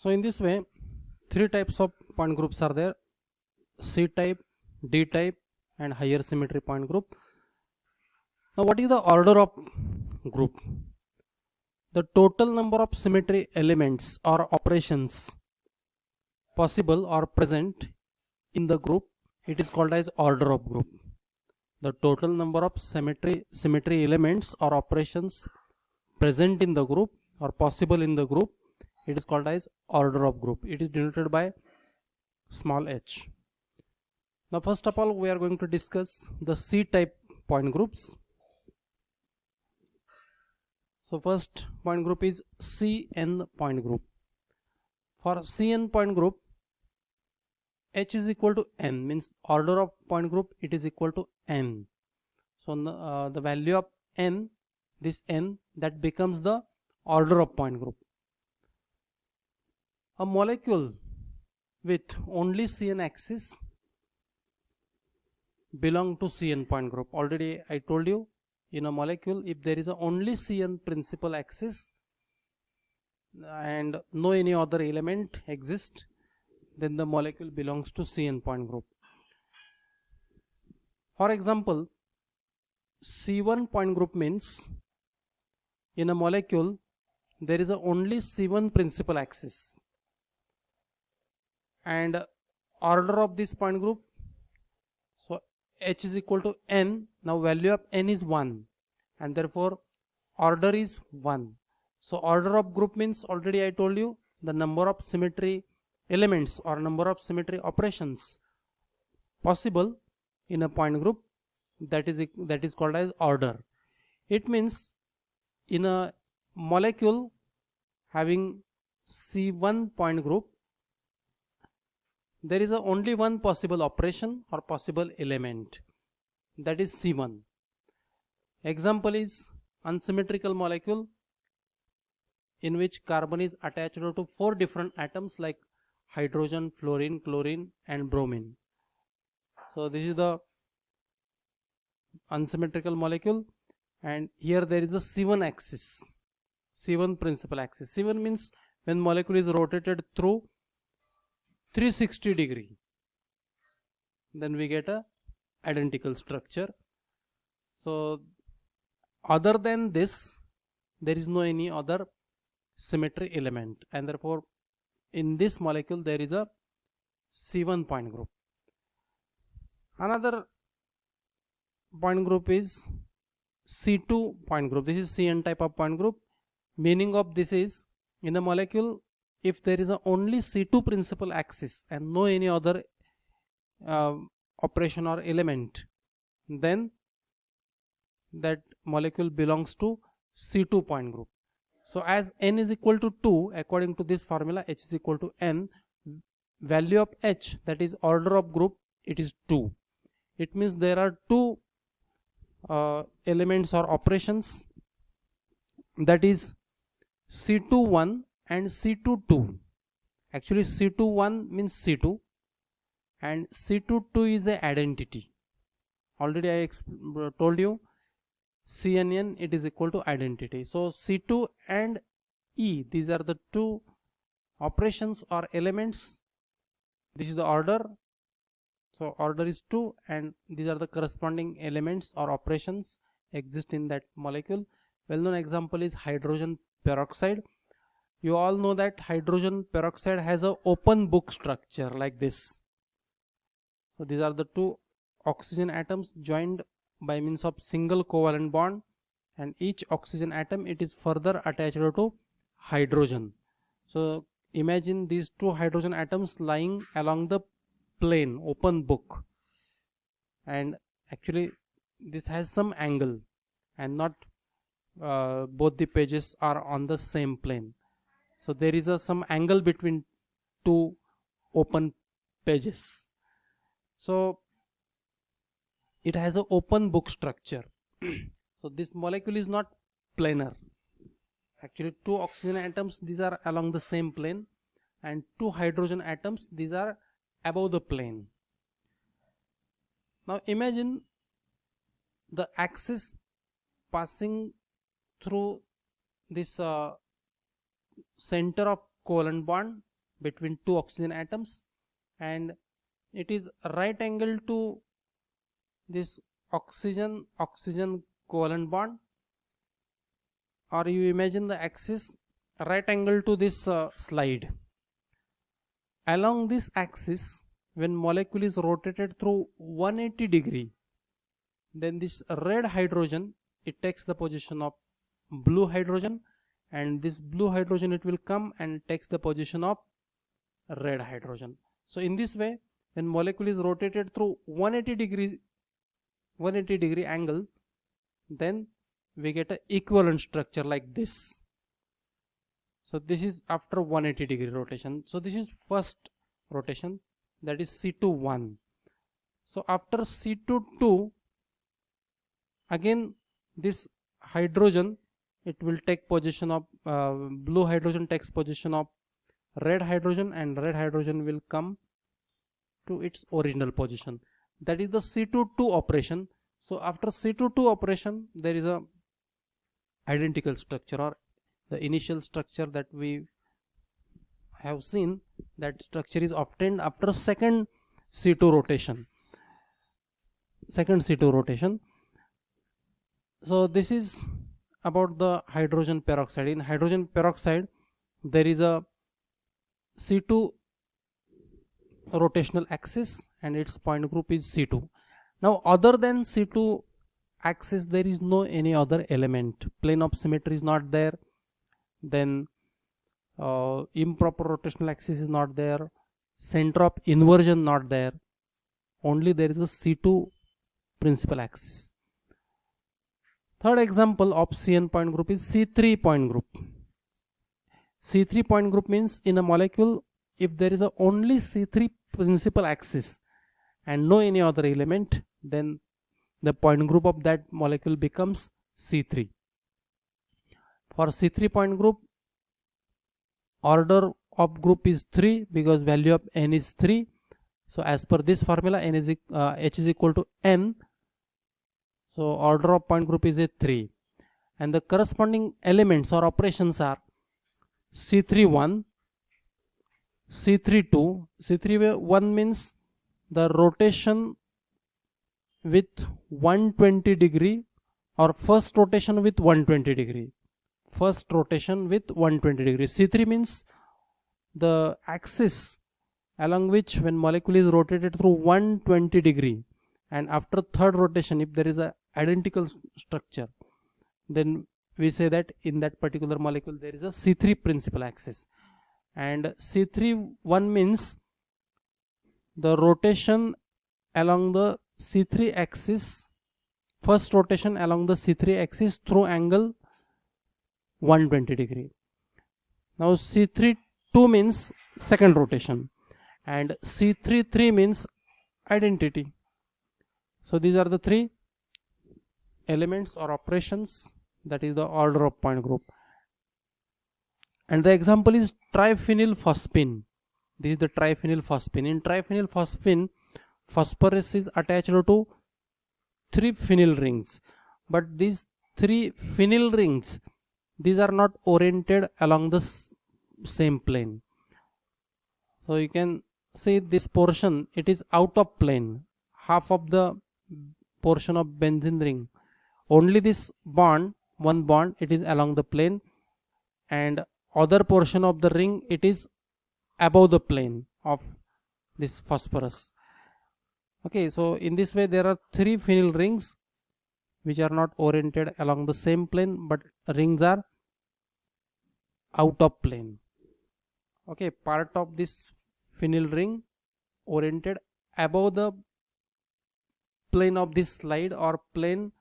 So in this way, three types of point groups are there: C type, D type, and higher symmetry point group. Now what is the order of group? The total number of symmetry elements or operations possible or present in the group, it is called as order of group. The total number of symmetry elements or operations present in the group or possible in the group, it is called as order of group. It is denoted by small h. Now first of all, we are going to discuss the C type point groups. So first point group is Cn point group. For Cn point group, h is equal to n, means order of point group, it is equal to n. So the value of n, this n, that becomes the order of point group. A molecule with only Cn axis belong to Cn point group. Already I told you, in a molecule, if there is a only Cn principal axis and no any other element exists, then the molecule belongs to Cn point group. For example, C1 point group means in a molecule there is a only C1 principal axis, and order of this point group, so h is equal to n. Now value of n is 1, and therefore order is 1. So order of group means, already I told you, the number of symmetry elements or number of symmetry operations possible in a point group, that is called as order. It means in a molecule having C1 point group, there is only one possible operation or possible element, that is C1. Example is unsymmetrical molecule in which carbon is attached to 4 different atoms like hydrogen, fluorine, chlorine, and bromine. So this is the unsymmetrical molecule, and here there is a C1 axis, C1 principal axis. C1 means when molecule is rotated through 360 degree, then we get a identical structure. So other than this, there is no any other symmetry element, and therefore in this molecule there is a C1 point group. Another point group is C2 point group. This is Cn type of point group. Meaning of this is, in a molecule, if there is only C2 principal axis and no any other operation or element, then that molecule belongs to C2 point group. So as n is equal to 2, according to this formula, h is equal to n, value of h, that is order of group, it is 2. It means there are 2 elements or operations, that is C21 and C22. Actually C21 means C2 and C22 is a identity. Already I told you, CNN, it is equal to identity. So C2 and E, these are the 2 operations or elements. This is the order. So order is 2, and these are the corresponding elements or operations exist in that molecule. Well-known example is hydrogen peroxide. You all know that hydrogen peroxide has an open book structure like this. So these are the 2 oxygen atoms joined by means of single covalent bond, and each oxygen atom, it is further attached to hydrogen. So imagine these 2 hydrogen atoms lying along the plane, open book, and actually this has some angle, and not both the pages are on the same plane. So there is some angle between 2 open pages. So it has an open book structure. So this molecule is not planar. Actually 2 oxygen atoms, these are along the same plane, and 2 hydrogen atoms, these are above the plane. Now imagine the axis passing through this center of covalent bond between two oxygen atoms, and it is right angle to this oxygen covalent bond, or you imagine the axis right angle to this slide. Along this axis, when molecule is rotated through 180 degree, then this red hydrogen, it takes the position of blue hydrogen, and this blue hydrogen, it will come and takes the position of red hydrogen. So in this way, when molecule is rotated through 180 degree angle, then we get an equivalent structure like this. So this is after 180 degree rotation. So this is first rotation, that is C21. So after C22, again this hydrogen, it will take position of blue hydrogen takes position of red hydrogen, and red hydrogen will come to its original position. That is the C22 operation. So after C22 operation, there is a identical structure, or the initial structure that we have seen, that structure is obtained after second C2 rotation. So this is about the hydrogen peroxide. In hydrogen peroxide, there is a C2 rotational axis and its point group is C2. Now other than C2 axis, there is no any other element. Plane of symmetry is not there, then improper rotational axis is not there, center of inversion not there, only there is a C2 principal axis. Third example of CN point group is C3 point group. C3 point group means in a molecule, if there is a only C3 principal axis and no any other element, then the point group of that molecule becomes C3. For C3 point group, order of group is 3 because value of N is 3. So as per this formula, H is equal to N. So order of point group is a 3, and the corresponding elements or operations are C31, C32. C31 means the rotation with 120 degree, or first rotation with 120 degree. C3 means the axis along which when molecule is rotated through 120 degree, and after third rotation, if there is a identical structure, then we say that in that particular molecule there is a C3 principal axis. And C31 means the rotation along the C3 axis, first rotation along the C3 axis through angle 120 degree. Now C32 means second rotation, and C33 means identity. So these are the three elements or operations, that is the order of point group. And the example is triphenylphosphine. This is the triphenylphosphine. In triphenylphosphine, phosphorus is attached to 3 phenyl rings, but these 3 phenyl rings, these are not oriented along the same plane. So you can see this portion, it is out of plane. Half of the portion of benzene ring, only this bond, one bond, it is along the plane, and other portion of the ring, it is above the plane of this phosphorus. Okay, so in this way there are 3 phenyl rings which are not oriented along the same plane, but rings are out of plane. Okay, part of this phenyl ring oriented above the plane of this slide, or plane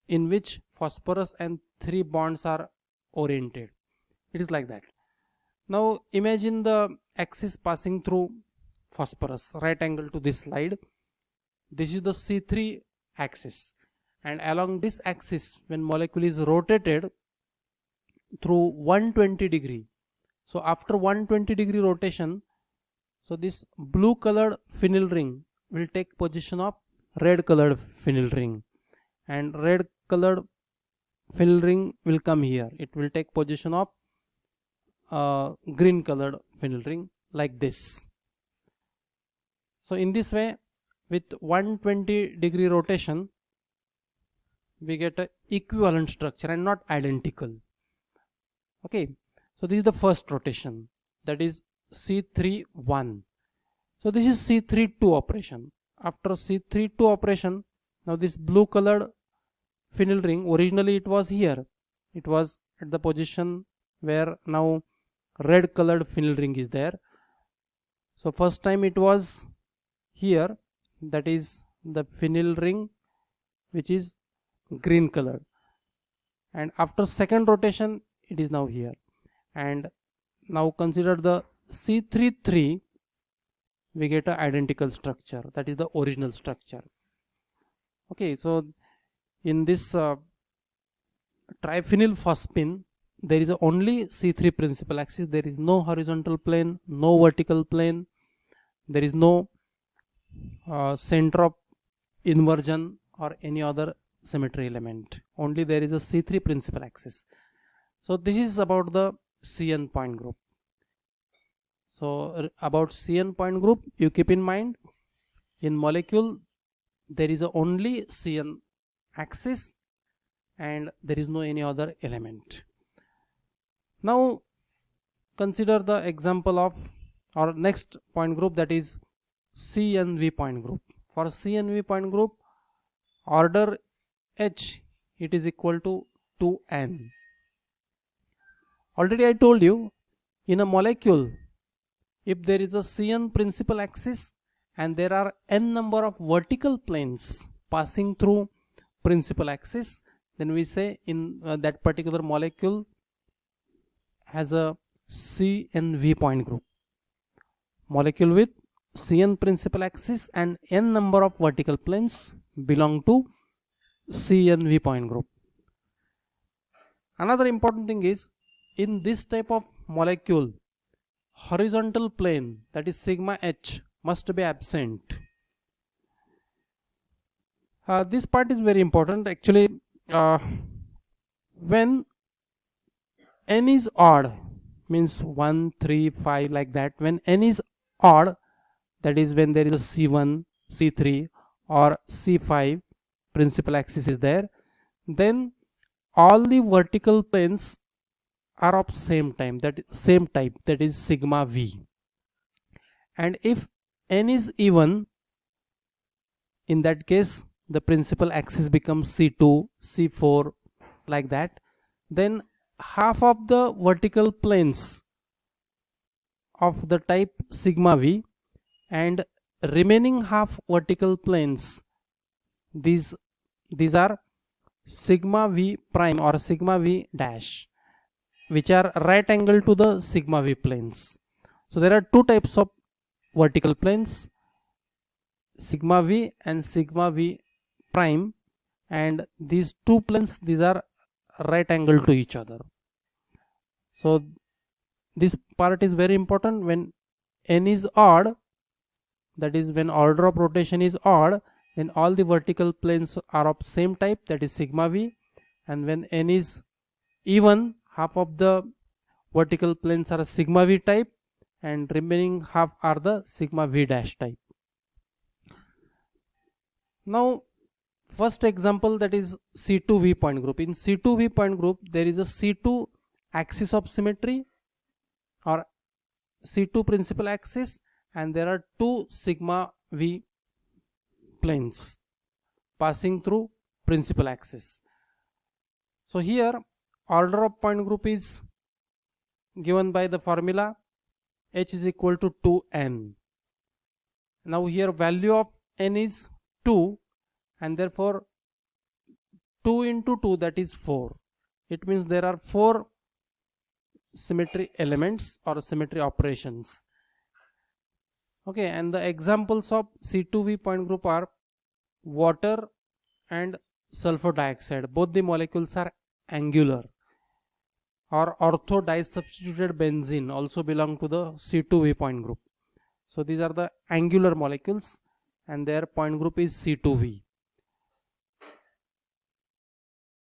in which phosphorus and 3 bonds are oriented. It is like that. Now imagine the axis passing through phosphorus, right angle to this slide. This is the C3 axis, and along this axis, when molecule is rotated through 120 degree, so after 120 degree rotation, so this blue colored phenyl ring will take position of red colored phenyl ring, and red colored phenyl ring will come here. It will take position of green colored phenyl ring like this. So in this way, with 120-degree rotation, we get a equivalent structure and not identical. Okay, so this is the first rotation, that is C3-1. So this is C3-2 operation. After C3-2 operation, now this blue colored phenyl ring, originally it was here, it was at the position where now red colored phenyl ring is there. So first time it was here, that is the phenyl ring which is green colored, and after second rotation it is now here. And now consider the C3-3, we get an identical structure, that is the original structure. Okay, so in this triphenyl phosphine, there is only C3 principal axis, there is no horizontal plane, no vertical plane, there is no center of inversion or any other symmetry element, only there is a C3 principal axis. So this is about the CN point group. So about CN point group, you keep in mind, in molecule there is only CN axis and there is no any other element. Now consider the example of our next point group, that is CNV point group. For CNV point group, order H, it is equal to 2n. Already I told you, in a molecule, if there is a CN principal axis and there are n number of vertical planes passing through principal axis, then we say in that particular molecule has a CNV point group. Molecule with CN principal axis and n number of vertical planes belong to CNV point group. Another important thing is, in this type of molecule, horizontal plane, that is sigma h, must be absent. This part is very important actually. When n is odd, means 1, 3, 5 like that, when n is odd, that is when there is a C1, C3 or C5 principal axis is there, then all the vertical planes are of same type, that is sigma v. And if n is even, in that case the principal axis becomes C2, C4 like that, then half of the vertical planes of the type sigma v and remaining half vertical planes, these are sigma v prime or sigma v dash, which are right angle to the sigma v planes. So there are two types of vertical planes, sigma v and sigma v prime, and these two planes, these are right angle to each other. So this part is very important. When n is odd, that is when order of rotation is odd, then all the vertical planes are of same type, that is sigma v, and when n is even, half of the vertical planes are sigma v type and remaining half are the sigma v dash type. Now first example, that is C2V point group. In C2V point group, there is a C2 axis of symmetry or C2 principal axis, and there are two sigma v planes passing through principal axis. So here order of point group is given by the formula H is equal to 2n. Now here value of n is 2, and therefore 2 into 2, that is 4. It means there are 4 symmetry elements or symmetry operations. Okay, and the examples of C2V point group are water and sulfur dioxide. Both the molecules are angular, or ortho disubstituted benzene also belong to the C2V point group. So these are the angular molecules and their point group is C2V.